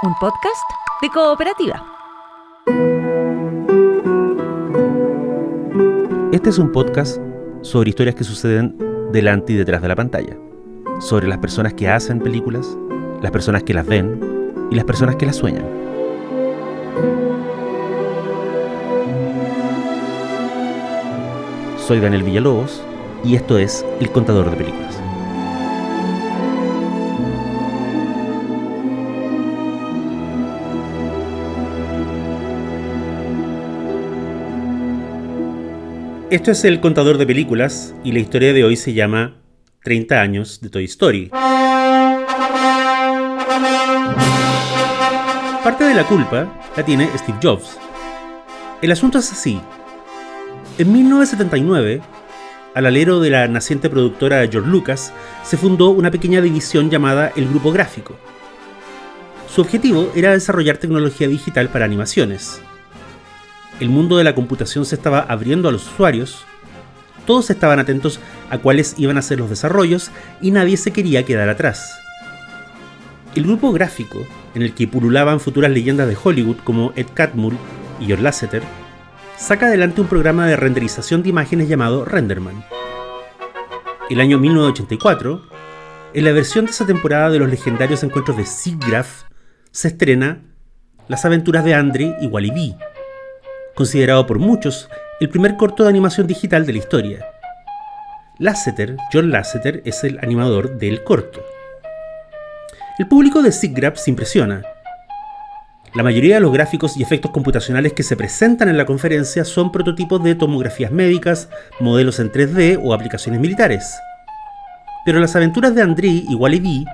un podcast de Cooperativa. Este es un podcast sobre historias que suceden delante y detrás de la pantalla, sobre las personas que hacen películas, las personas que las ven y las personas que las sueñan. Soy Daniel Villalobos y esto es El Contador de Películas. Esto es El Contador de Películas y la historia de hoy se llama 30 años de Toy Story. Parte de la culpa la tiene Steve Jobs. El asunto es así. En 1979, al alero de la naciente productora George Lucas, se fundó una pequeña división llamada el Grupo Gráfico. Su objetivo era desarrollar tecnología digital para animaciones. El mundo de la computación se estaba abriendo a los usuarios, todos estaban atentos a cuáles iban a ser los desarrollos y nadie se quería quedar atrás. El Grupo Gráfico, en el que pululaban futuras leyendas de Hollywood como Ed Catmull y John Lasseter, saca adelante un programa de renderización de imágenes llamado Renderman. El año 1984, en la versión de esa temporada de los legendarios encuentros de SIGGRAPH, se estrena Las aventuras de Andre y Wally-E, considerado por muchos el primer corto de animación digital de la historia. Lasseter, John Lasseter, es el animador del corto. El público de SIGGRAPH se impresiona. La mayoría de los gráficos y efectos computacionales que se presentan en la conferencia son prototipos de tomografías médicas, modelos en 3D o aplicaciones militares. Pero Las aventuras de Andre y Wally-E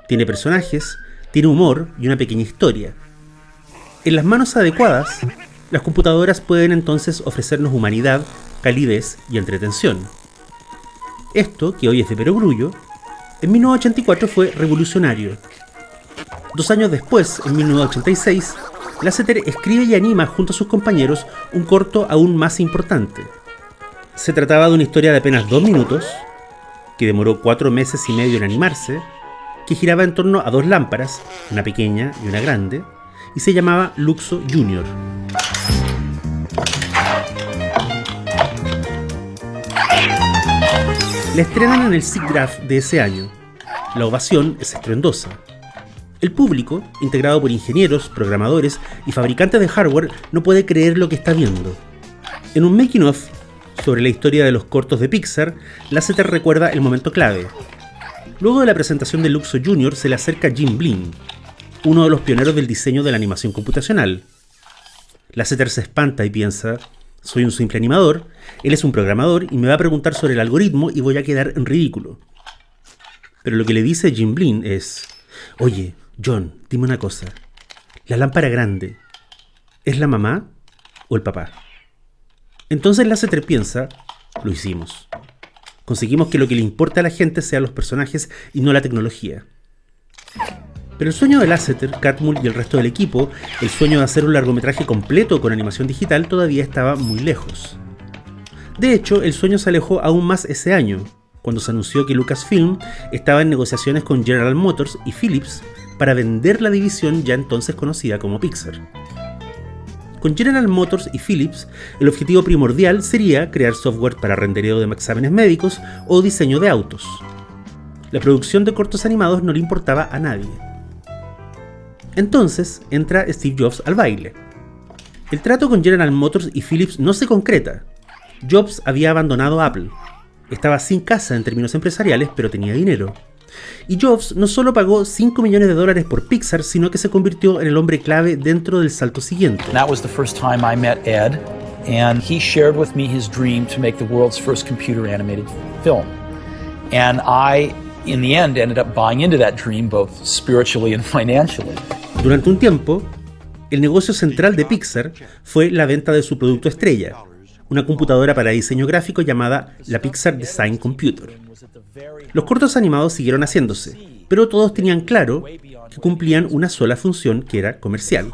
tiene personajes, tiene humor y una pequeña historia. En las manos adecuadas, las computadoras pueden entonces ofrecernos humanidad, calidez y entretención. Esto, que hoy es de perogrullo, en 1984 fue revolucionario. 2 años después, en 1986, Lasseter escribe y anima junto a sus compañeros un corto aún más importante. Se trataba de una historia de apenas 2 minutos, que demoró 4 meses y medio en animarse, que giraba en torno a 2 lámparas, una pequeña y una grande, y se llamaba Luxo Junior. La estrenan en el SIGGRAPH de ese año. La ovación es estruendosa. El público, integrado por ingenieros, programadores y fabricantes de hardware, no puede creer lo que está viendo. En un making of sobre la historia de los cortos de Pixar, Lasseter recuerda el momento clave. Luego de la presentación de Luxo Junior se le acerca Jim Blin, uno de los pioneros del diseño de la animación computacional. Lasseter se espanta y piensa: soy un simple animador, él es un programador y me va a preguntar sobre el algoritmo y voy a quedar en ridículo. Pero lo que le dice Jim Blin es: oye, John, dime una cosa. La lámpara grande, ¿es la mamá o el papá? Entonces Lasseter piensa: lo hicimos. Conseguimos que lo que le importa a la gente sean los personajes y no la tecnología. Pero el sueño de Lasseter, Catmull y el resto del equipo, el sueño de hacer un largometraje completo con animación digital, todavía estaba muy lejos. De hecho, el sueño se alejó aún más ese año, cuando se anunció que Lucasfilm estaba en negociaciones con General Motors y Philips para vender la división ya entonces conocida como Pixar. Con General Motors y Philips, el objetivo primordial sería crear software para rendereo de exámenes médicos o diseño de autos. La producción de cortos animados no le importaba a nadie. Entonces entra Steve Jobs al baile. El trato con General Motors y Philips no se concreta. Jobs había abandonado Apple. Estaba sin casa en términos empresariales, pero tenía dinero. Y Jobs no solo pagó $5 millones por Pixar, sino que se convirtió en el hombre clave dentro del salto siguiente. That was the first time I met Ed, and he shared with me his dream to make the world's first computer animated film. And I, in the end, ended up buying into that dream both spiritually and financially. Durante un tiempo, el negocio central de Pixar fue la venta de su producto estrella, una computadora para diseño gráfico llamada la Pixar Design Computer. Los cortos animados siguieron haciéndose, pero todos tenían claro que cumplían una sola función, que era comercial.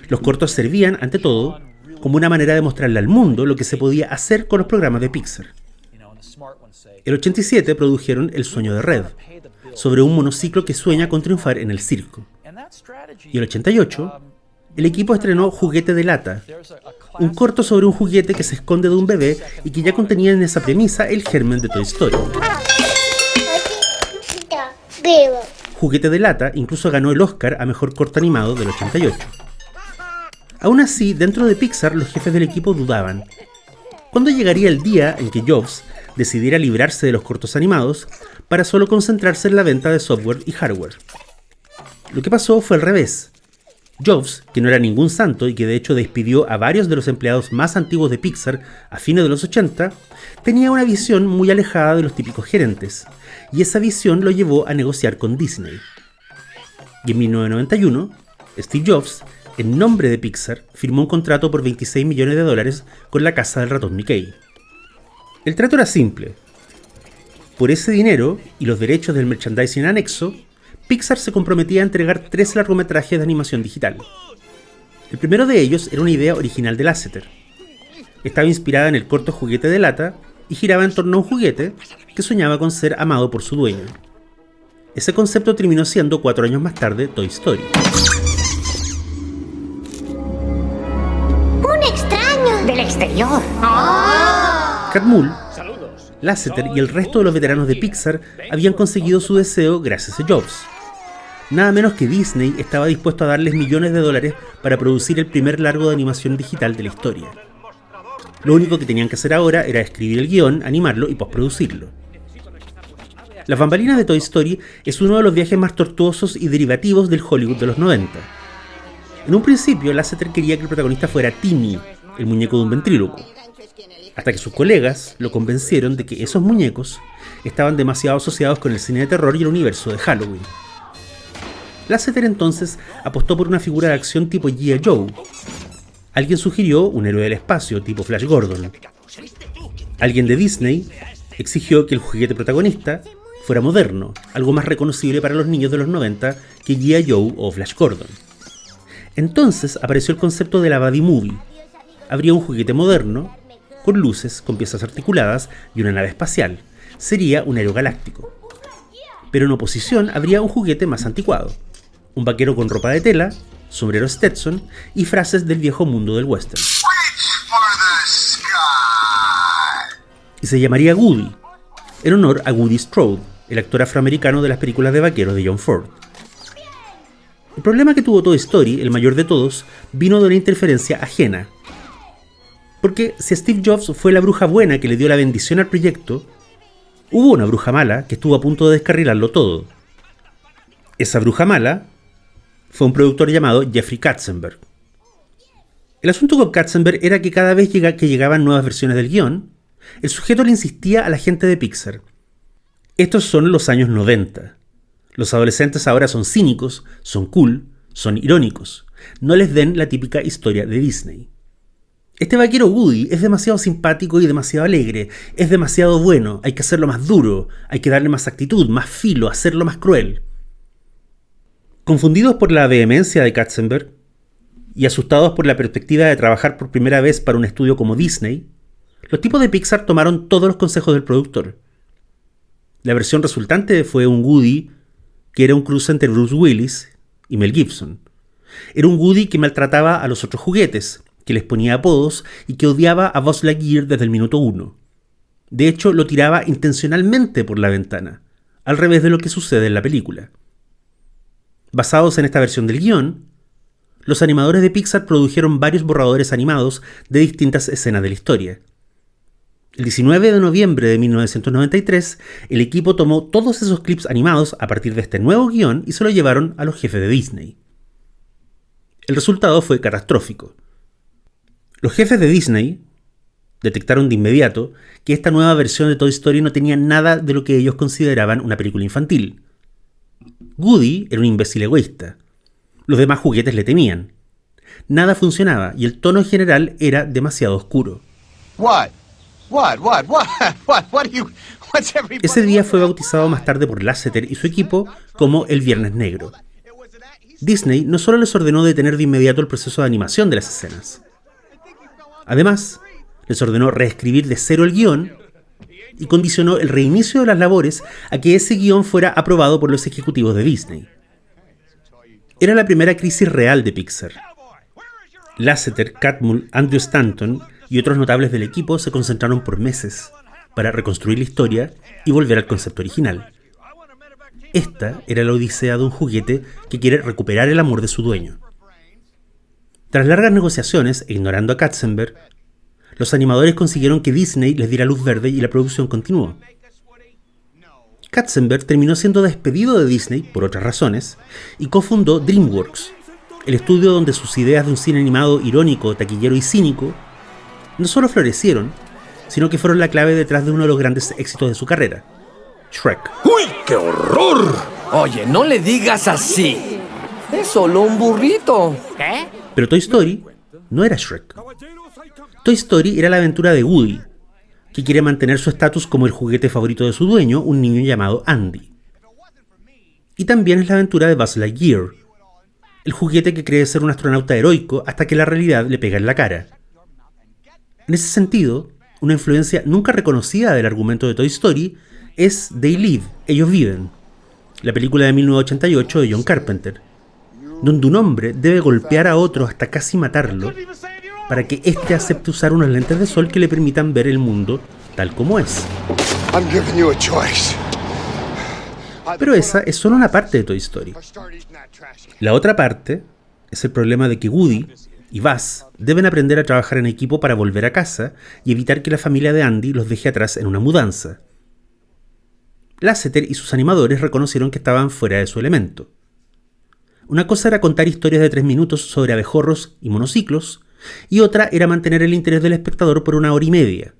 Los cortos servían, ante todo, como una manera de mostrarle al mundo lo que se podía hacer con los programas de Pixar. El 87 produjeron El sueño de Red, sobre un monociclo que sueña con triunfar en el circo. Y el 88, el equipo estrenó Juguete de Lata, un corto sobre un juguete que se esconde de un bebé y que ya contenía en esa premisa el germen de Toy Story. Juguete de Lata incluso ganó el Oscar a Mejor Corto Animado del 88. Aún así, dentro de Pixar, los jefes del equipo dudaban. ¿Cuándo llegaría el día en que Jobs decidiera librarse de los cortos animados para solo concentrarse en la venta de software y hardware? Lo que pasó fue al revés. Jobs, que no era ningún santo y que de hecho despidió a varios de los empleados más antiguos de Pixar a fines de los 80, tenía una visión muy alejada de los típicos gerentes, y esa visión lo llevó a negociar con Disney. Y en 1991, Steve Jobs, en nombre de Pixar, firmó un contrato por $26 millones con la casa del ratón Mickey. El trato era simple. Por ese dinero y los derechos del merchandising anexo, Pixar se comprometía a entregar 3 largometrajes de animación digital. El primero de ellos era una idea original de Lasseter. Estaba inspirada en el corto Juguete de Lata y giraba en torno a un juguete que soñaba con ser amado por su dueño. Ese concepto terminó siendo 4 años más tarde Toy Story. ¡Un extraño! ¡Del exterior! ¡Oh! Catmull, Lasseter y el resto de los veteranos de Pixar habían conseguido su deseo gracias a Jobs. Nada menos que Disney estaba dispuesto a darles millones de dólares para producir el primer largo de animación digital de la historia. Lo único que tenían que hacer ahora era escribir el guión, animarlo y postproducirlo. Las bambalinas de Toy Story es uno de los viajes más tortuosos y derivativos del Hollywood de los 90. En un principio, Lasseter quería que el protagonista fuera Timmy, el muñeco de un ventríloco, hasta que sus colegas lo convencieron de que esos muñecos estaban demasiado asociados con el cine de terror y el universo de Halloween. Lasseter entonces apostó por una figura de acción tipo G.I. Joe. Alguien sugirió un héroe del espacio tipo Flash Gordon. Alguien de Disney exigió que el juguete protagonista fuera moderno, algo más reconocible para los niños de los 90 que G.I. Joe o Flash Gordon. Entonces apareció el concepto de la Buddy Movie. Habría un juguete moderno, con luces, con piezas articuladas y una nave espacial. Sería un héroe galáctico. Pero en oposición habría un juguete más anticuado. Un vaquero con ropa de tela, sombrero Stetson y frases del viejo mundo del western. Y se llamaría Woody, en honor a Woody Strode, el actor afroamericano de las películas de vaqueros de John Ford. El problema que tuvo Toy Story, el mayor de todos, vino de una interferencia ajena. Porque si Steve Jobs fue la bruja buena que le dio la bendición al proyecto, hubo una bruja mala que estuvo a punto de descarrilarlo todo. Esa bruja mala fue un productor llamado Jeffrey Katzenberg. El asunto con Katzenberg era que cada vez que llegaban nuevas versiones del guión, el sujeto le insistía a la gente de Pixar. Estos son los años 90. Los adolescentes ahora son cínicos, son cool, son irónicos. No les den la típica historia de Disney. Este vaquero Woody es demasiado simpático y demasiado alegre, es demasiado bueno, hay que hacerlo más duro, hay que darle más actitud, más filo, hacerlo más cruel. Confundidos por la vehemencia de Katzenberg y asustados por la perspectiva de trabajar por primera vez para un estudio como Disney, los tipos de Pixar tomaron todos los consejos del productor. La versión resultante fue un Woody que era un cruce entre Bruce Willis y Mel Gibson. Era un Woody que maltrataba a los otros juguetes, que les ponía apodos y que odiaba a Buzz Lightyear desde el minuto 1. De hecho, lo tiraba intencionalmente por la ventana, al revés de lo que sucede en la película. Basados en esta versión del guión, los animadores de Pixar produjeron varios borradores animados de distintas escenas de la historia. El 19 de noviembre de 1993, el equipo tomó todos esos clips animados a partir de este nuevo guión y se lo llevaron a los jefes de Disney. El resultado fue catastrófico. Los jefes de Disney detectaron de inmediato que esta nueva versión de Toy Story no tenía nada de lo que ellos consideraban una película infantil. Woody era un imbécil egoísta. Los demás juguetes le temían. Nada funcionaba y el tono en general era demasiado oscuro. Ese día fue bautizado más tarde por Lasseter y su equipo como el Viernes Negro. Disney no solo les ordenó detener de inmediato el proceso de animación de las escenas. Además, les ordenó reescribir de cero el guión y condicionó el reinicio de las labores a que ese guión fuera aprobado por los ejecutivos de Disney. Era la primera crisis real de Pixar. Lasseter, Catmull, Andrew Stanton y otros notables del equipo se concentraron por meses para reconstruir la historia y volver al concepto original. Esta era la odisea de un juguete que quiere recuperar el amor de su dueño. Tras largas negociaciones e ignorando a Katzenberg, los animadores consiguieron que Disney les diera luz verde y la producción continuó. Katzenberg terminó siendo despedido de Disney por otras razones y cofundó DreamWorks, el estudio donde sus ideas de un cine animado irónico, taquillero y cínico no solo florecieron, sino que fueron la clave detrás de uno de los grandes éxitos de su carrera, Shrek. ¡Uy, qué horror! Oye, no le digas así. Es solo un burrito. ¿Qué? Pero Toy Story no era Shrek. Toy Story era la aventura de Woody, que quiere mantener su estatus como el juguete favorito de su dueño, un niño llamado Andy. Y también es la aventura de Buzz Lightyear, el juguete que cree ser un astronauta heroico hasta que la realidad le pega en la cara. En ese sentido, una influencia nunca reconocida del argumento de Toy Story es They Live, Ellos Viven, la película de 1988 de John Carpenter, donde un hombre debe golpear a otro hasta casi matarlo para que éste acepte usar unos lentes de sol que le permitan ver el mundo tal como es. Pero esa es solo una parte de Toy Story. La otra parte es el problema de que Woody y Buzz deben aprender a trabajar en equipo para volver a casa y evitar que la familia de Andy los deje atrás en una mudanza. Lasseter y sus animadores reconocieron que estaban fuera de su elemento. Una cosa era contar historias de 3 minutos sobre abejorros y monociclos, y otra era mantener el interés del espectador por 1 hora y media.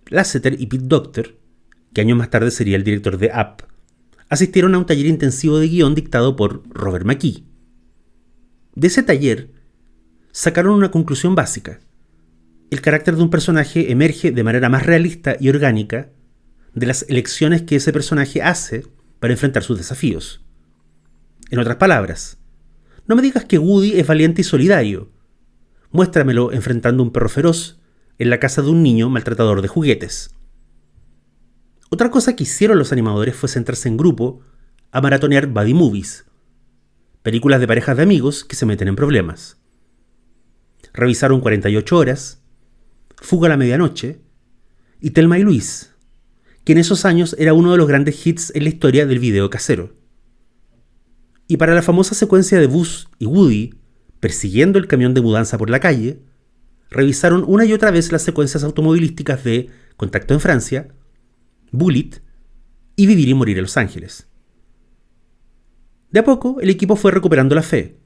Lasseter y Pete Docter, que años más tarde sería el director de Up, asistieron a un taller intensivo de guión dictado por Robert McKee. De ese taller, sacaron una conclusión básica. El carácter de un personaje emerge de manera más realista y orgánica de las elecciones que ese personaje hace para enfrentar sus desafíos. En otras palabras, no me digas que Woody es valiente y solidario. Muéstramelo enfrentando a un perro feroz en la casa de un niño maltratador de juguetes. Otra cosa que hicieron los animadores fue sentarse en grupo a maratonear buddy movies, películas de parejas de amigos que se meten en problemas. Revisaron 48 horas, Fuga a la medianoche y Thelma y Louise, que en esos años era uno de los grandes hits en la historia del video casero. Y para la famosa secuencia de Buzz y Woody persiguiendo el camión de mudanza por la calle, revisaron una y otra vez las secuencias automovilísticas de Contacto en Francia, Bullitt y Vivir y Morir en Los Ángeles. De a poco, el equipo fue recuperando la fe,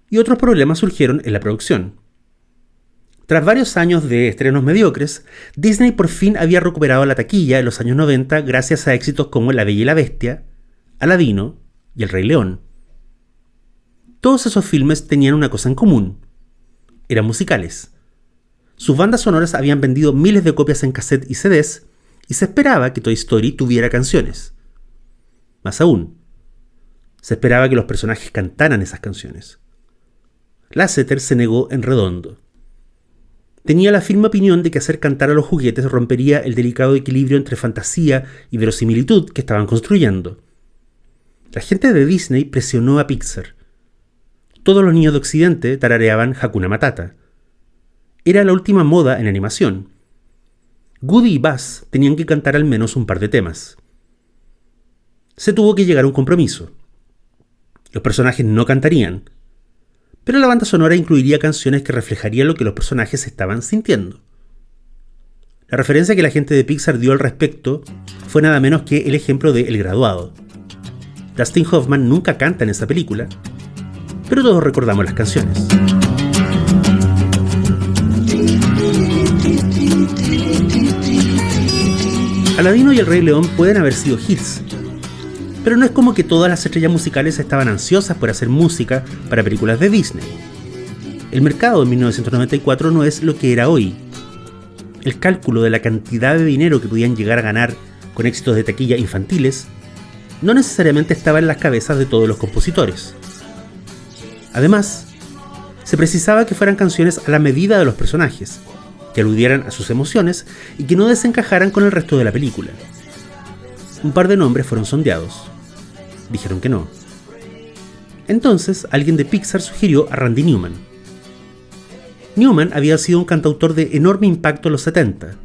y otros problemas surgieron en la producción. Tras varios años de estrenos mediocres, Disney por fin había recuperado la taquilla en los años 90 gracias a éxitos como La Bella y la Bestia, Aladino y El Rey León. Todos esos filmes tenían una cosa en común: eran musicales. Sus bandas sonoras habían vendido miles de copias en cassette y CDs, y se esperaba que Toy Story tuviera canciones. Más aún, se esperaba que los personajes cantaran esas canciones. Lasseter se negó en redondo. Tenía la firme opinión de que hacer cantar a los juguetes rompería el delicado equilibrio entre fantasía y verosimilitud que estaban construyendo. La gente de Disney presionó a Pixar. Todos los niños de Occidente tarareaban Hakuna Matata. Era la última moda en animación. Woody y Buzz tenían que cantar al menos un par de temas. Se tuvo que llegar a un compromiso. Los personajes no cantarían, pero la banda sonora incluiría canciones que reflejarían lo que los personajes estaban sintiendo. La referencia que la gente de Pixar dio al respecto fue nada menos que el ejemplo de El Graduado. Dustin Hoffman nunca canta en esa película, pero todos recordamos las canciones. Aladino y El Rey León pueden haber sido hits, pero no es como que todas las estrellas musicales estaban ansiosas por hacer música para películas de Disney. El mercado en 1994 no es lo que era hoy. El cálculo de la cantidad de dinero que podían llegar a ganar con éxitos de taquilla infantiles no necesariamente estaba en las cabezas de todos los compositores. Además, se precisaba que fueran canciones a la medida de los personajes, que aludieran a sus emociones y que no desencajaran con el resto de la película. Un par de nombres fueron sondeados. Dijeron que no. Entonces, alguien de Pixar sugirió a Randy Newman. Newman había sido un cantautor de enorme impacto en los 70.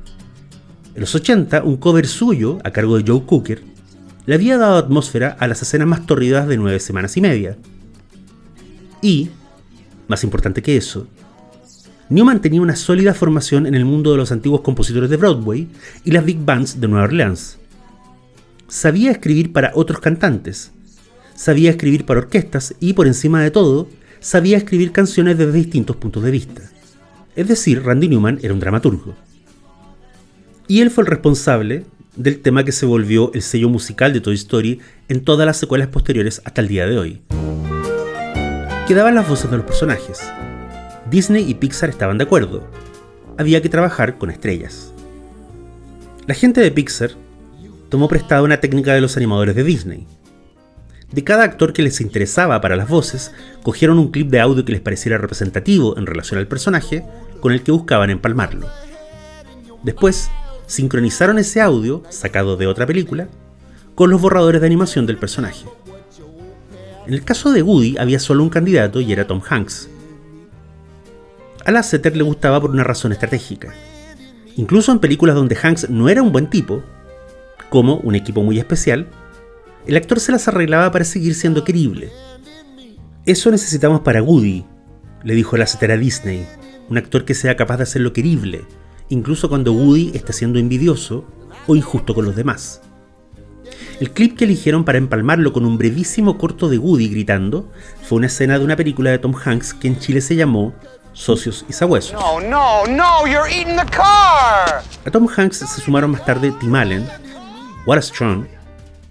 En los 80, un cover suyo, a cargo de Joe Cooker, le había dado atmósfera a las escenas más tórridas de 9 semanas y media. Y, más importante que eso, Newman tenía una sólida formación en el mundo de los antiguos compositores de Broadway y las big bands de Nueva Orleans. Sabía escribir para otros cantantes, sabía escribir para orquestas y, por encima de todo, sabía escribir canciones desde distintos puntos de vista. Es decir, Randy Newman era un dramaturgo. Y él fue el responsable del tema que se volvió el sello musical de Toy Story en todas las secuelas posteriores hasta el día de hoy. Quedaban las voces de los personajes. Disney y Pixar estaban de acuerdo. Había que trabajar con estrellas. La gente de Pixar tomó prestada una técnica de los animadores de Disney. De cada actor que les interesaba para las voces, cogieron un clip de audio que les pareciera representativo en relación al personaje con el que buscaban empalmarlo. Después, sincronizaron ese audio, sacado de otra película, con los borradores de animación del personaje. En el caso de Woody había solo un candidato y era Tom Hanks. A Lasseter le gustaba por una razón estratégica. Incluso en películas donde Hanks no era un buen tipo, como Un equipo muy especial, el actor se las arreglaba para seguir siendo querible. Eso necesitamos para Woody, le dijo Lasseter a Disney, un actor que sea capaz de hacerlo querible, incluso cuando Woody esté siendo envidioso o injusto con los demás. El clip que eligieron para empalmarlo con un brevísimo corto de Woody gritando fue una escena de una película de Tom Hanks que en Chile se llamó Socios y Sabuesos. No, you're eating the car! A Tom Hanks se sumaron más tarde Tim Allen, Wallace Shawn,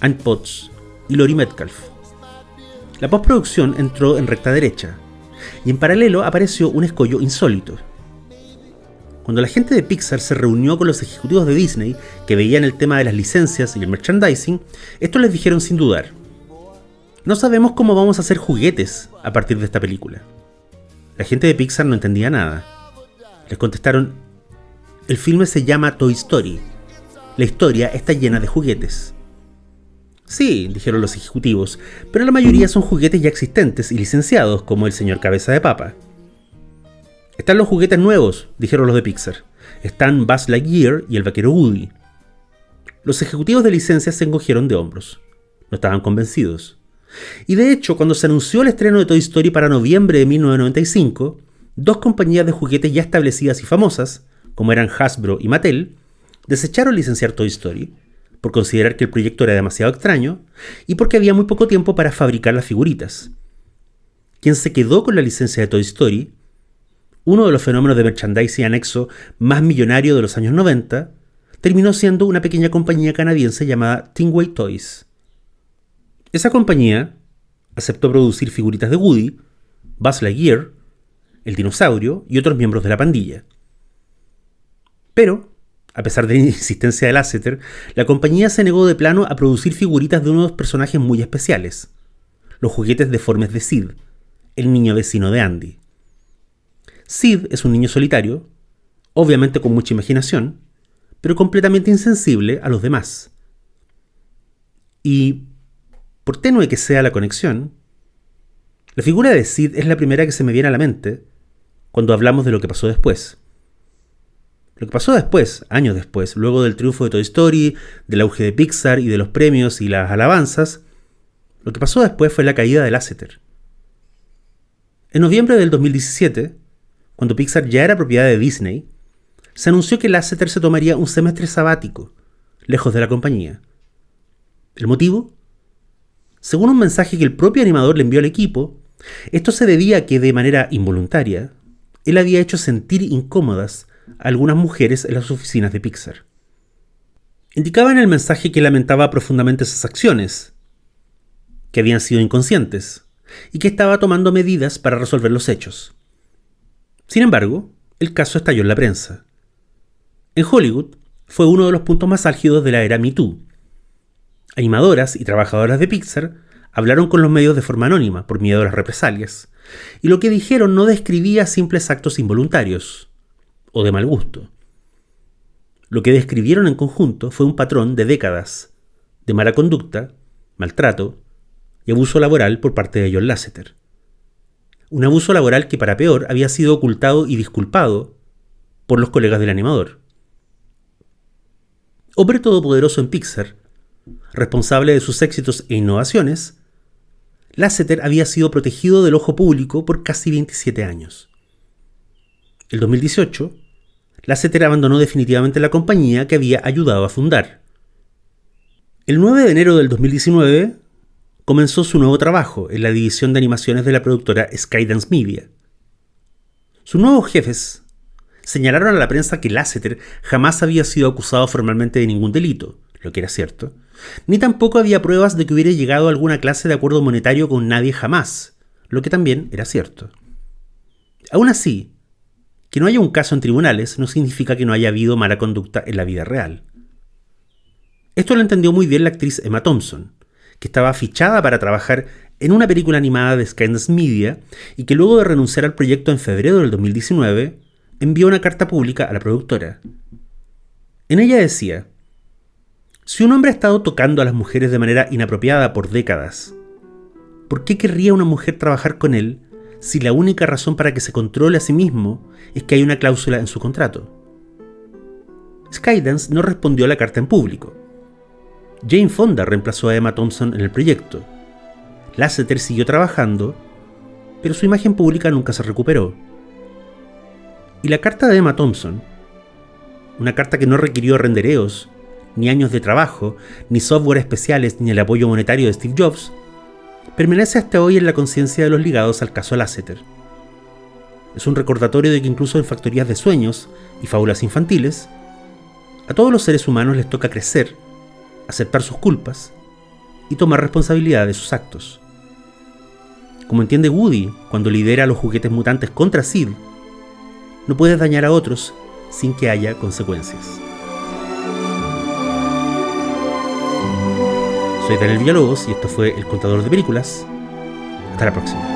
Ann Potts y Laurie Metcalf. La postproducción entró en recta derecha, y en paralelo apareció un escollo insólito. Cuando la gente de Pixar se reunió con los ejecutivos de Disney, que veían el tema de las licencias y el merchandising, estos les dijeron sin dudar: no sabemos cómo vamos a hacer juguetes a partir de esta película. La gente de Pixar no entendía nada. Les contestaron: el filme se llama Toy Story. La historia está llena de juguetes. Sí, dijeron los ejecutivos, pero la mayoría son juguetes ya existentes y licenciados, como el señor Cabeza de Papa. Están los juguetes nuevos, dijeron los de Pixar. Están Buzz Lightyear y el vaquero Woody. Los ejecutivos de licencias se encogieron de hombros. No estaban convencidos. Y de hecho, cuando se anunció el estreno de Toy Story para noviembre de 1995, dos compañías de juguetes ya establecidas y famosas, como eran Hasbro y Mattel, desecharon licenciar Toy Story por considerar que el proyecto era demasiado extraño y porque había muy poco tiempo para fabricar las figuritas. Quien se quedó con la licencia de Toy Story, uno de los fenómenos de merchandising anexo más millonario de los años 90, terminó siendo una pequeña compañía canadiense llamada Tingway Toys. Esa compañía aceptó producir figuritas de Woody, Buzz Lightyear, el dinosaurio y otros miembros de la pandilla. Pero, a pesar de la insistencia de Lasseter, la compañía se negó de plano a producir figuritas de unos personajes muy especiales: los juguetes deformes de Sid, el niño vecino de Andy. Sid es un niño solitario, obviamente con mucha imaginación, pero completamente insensible a los demás. Y, por tenue que sea la conexión, la figura de Sid es la primera que se me viene a la mente cuando hablamos de lo que pasó después. Lo que pasó después, años después, luego del triunfo de Toy Story, del auge de Pixar y de los premios y las alabanzas, lo que pasó después fue la caída de Lasseter. En noviembre del 2017, cuando Pixar ya era propiedad de Disney, se anunció que Lasseter se tomaría un semestre sabático, lejos de la compañía. ¿El motivo? Según un mensaje que el propio animador le envió al equipo, esto se debía a que, de manera involuntaria, él había hecho sentir incómodas a algunas mujeres en las oficinas de Pixar. Indicaba en el mensaje que lamentaba profundamente esas acciones, que habían sido inconscientes, y que estaba tomando medidas para resolver los hechos. Sin embargo, el caso estalló en la prensa. En Hollywood, fue uno de los puntos más álgidos de la era Me Too. Animadoras y trabajadoras de Pixar hablaron con los medios de forma anónima por miedo a las represalias, y lo que dijeron no describía simples actos involuntarios o de mal gusto. Lo que describieron en conjunto fue un patrón de décadas de mala conducta, maltrato, y abuso laboral por parte de John Lasseter. Un abuso laboral que, para peor, había sido ocultado y disculpado por los colegas del animador. Hombre todopoderoso en Pixar, responsable de sus éxitos e innovaciones, Lasseter había sido protegido del ojo público por casi 27 años. En 2018, Lasseter abandonó definitivamente la compañía que había ayudado a fundar. El 9 de enero del 2019 comenzó su nuevo trabajo en la división de animaciones de la productora Skydance Media. Sus nuevos jefes señalaron a la prensa que Lasseter jamás había sido acusado formalmente de ningún delito, lo que era cierto, ni tampoco había pruebas de que hubiera llegado a alguna clase de acuerdo monetario con nadie jamás, lo que también era cierto. Aún así, que no haya un caso en tribunales no significa que no haya habido mala conducta en la vida real. Esto lo entendió muy bien la actriz Emma Thompson, que estaba fichada para trabajar en una película animada de Skydance Media y que luego de renunciar al proyecto en febrero del 2019, envió una carta pública a la productora. En ella decía: si un hombre ha estado tocando a las mujeres de manera inapropiada por décadas, ¿por qué querría una mujer trabajar con él si la única razón para que se controle a sí mismo es que hay una cláusula en su contrato? Skydance no respondió a la carta en público. Jane Fonda reemplazó a Emma Thompson en el proyecto. Lasseter siguió trabajando, pero su imagen pública nunca se recuperó. Y la carta de Emma Thompson, una carta que no requirió rendereos, ni años de trabajo, ni software especiales, ni el apoyo monetario de Steve Jobs, permanece hasta hoy en la conciencia de los ligados al caso Lasseter. Es un recordatorio de que incluso en factorías de sueños y fábulas infantiles, a todos los seres humanos les toca crecer, aceptar sus culpas y tomar responsabilidad de sus actos. Como entiende Woody cuando lidera a los juguetes mutantes contra Sid, no puedes dañar a otros sin que haya consecuencias. Soy Daniel Villalobos y esto fue El Contador de Películas. Hasta la próxima.